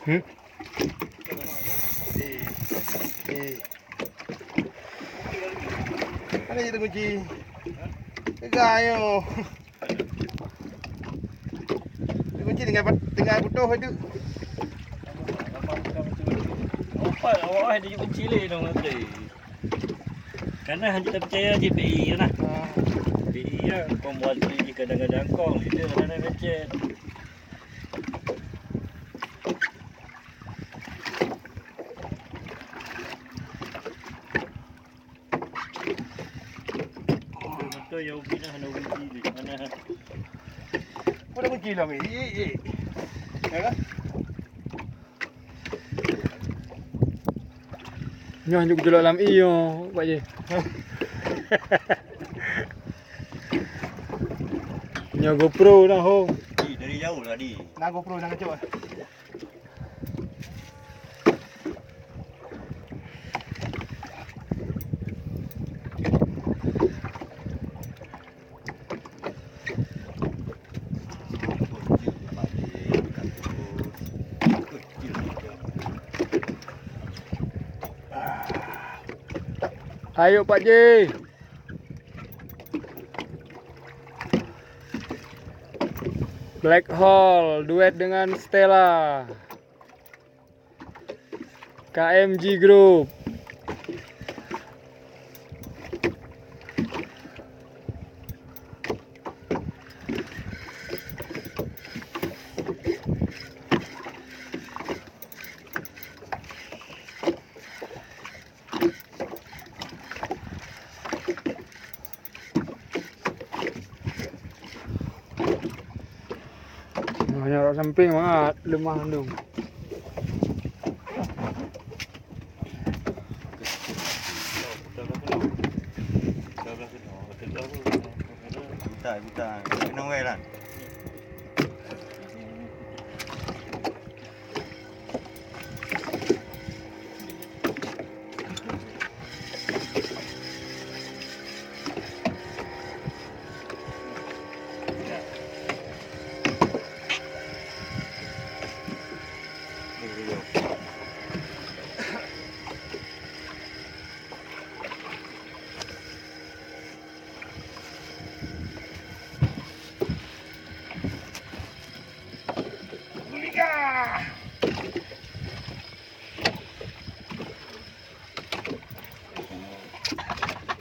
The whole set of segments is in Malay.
Hmm? Ada je tu kunci. Tegaknya. Kunci tinggal butuh itu. Apa awak ada je kunci le dong nanti. Karena kita percaya JPI kan. JPI ya pembuat ni kadang-kadang kong dia kadang-kadang lecet. Betul ya ubi dah ada kunci di mana. Ada kunci lah ni. Ya kan? Nyoh juk jelok dalam iyo, Pak Ji. Nyoh GoPro dah ho. Dari jauh lah di. Nak GoPro nak kacau. Ayo Pak Ji. Black Hole duet dengan Stella. KMG Group. Nyorok samping banget, lemah dong. Kita kena well lah.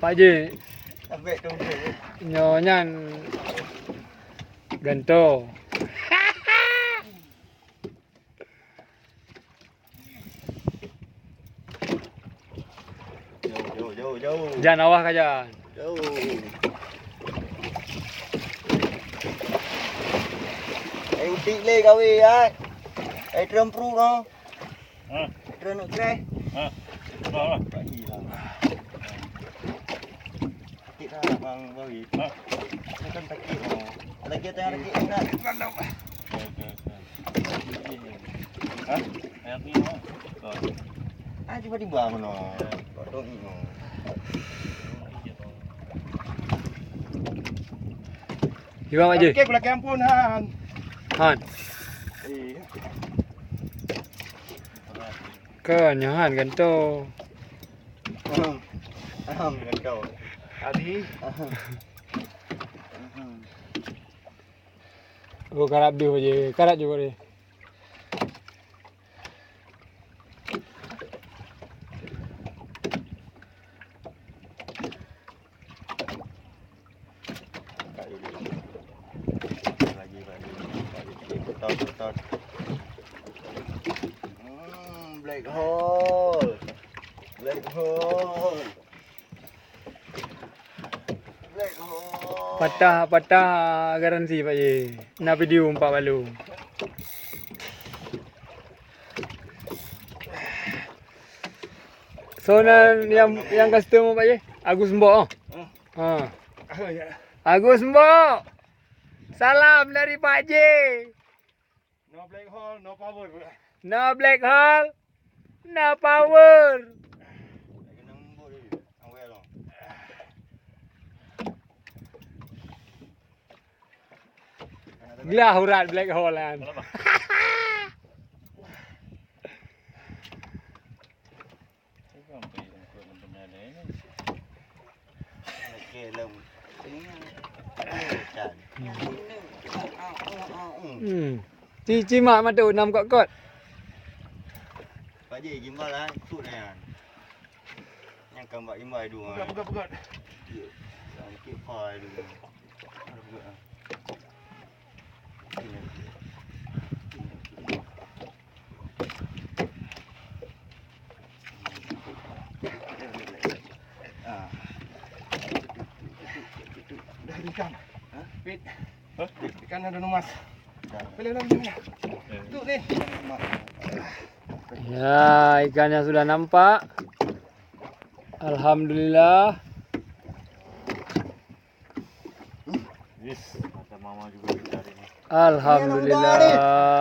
Pak Ji, Ambek tu. nyonya gento. Jauh. Jangan awah kaja. Jauh. Utik le kawe ai. Drum pro no. Ha. Drum nak crash. Ha. Bawa. Bagi lah. Takik lah bang bawi. Ha. Ni kan takik no. Lagi tengah takik nak. Randau. Ha. Ayat ni no. Ah tiba-tiba no. Kodok ni no. Gimana Pak Ji? Okey pula kampung Han. Han. Eh. Ke nyohan gento. Dengan kau. Tadi. Gua karap dia Pak Ji. Karat juga dia. Betot. Black hole. Black hole. Black hole. Patah garansi Pak Ji. Nak video 4 balung. So yang customer Pak Ji, Agus Mbok. Ha. Agus Mbok. Salam dari Pak Ji. No black hole, no power. No black hole, no power. Lagi nembuk dia. Awal lah. Gila urat black hole kan. Okey, lem. Ini kan. Cici mak mata nam kot. Pak Ji, gimbal lah. Tut kan. Yang gambar gimbal dulu. Pegat. Ya. Sakit file dulu. Ada pegat lah. Dah ikan. Pit. Hah? Ikan ada emas. Boleh ni. Tu ni. Ya, ikannya sudah nampak. Alhamdulillah. Yes, mata mama juga kita hari ni. Alhamdulillah.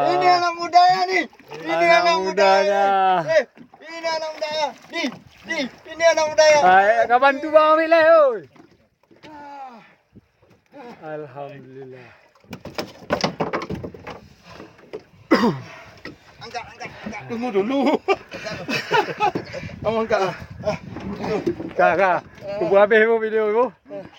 Ini anak mudanya ni. Ini Anak anak mudanya. mudanya. Ini anak mudanya. Ni. Ini anak mudanya. Kau bantu bang ambil lah, oi. Alhamdulillah. Angkat. Tunggu dulu. Abang angkat lah. Kak, kau habis video tu.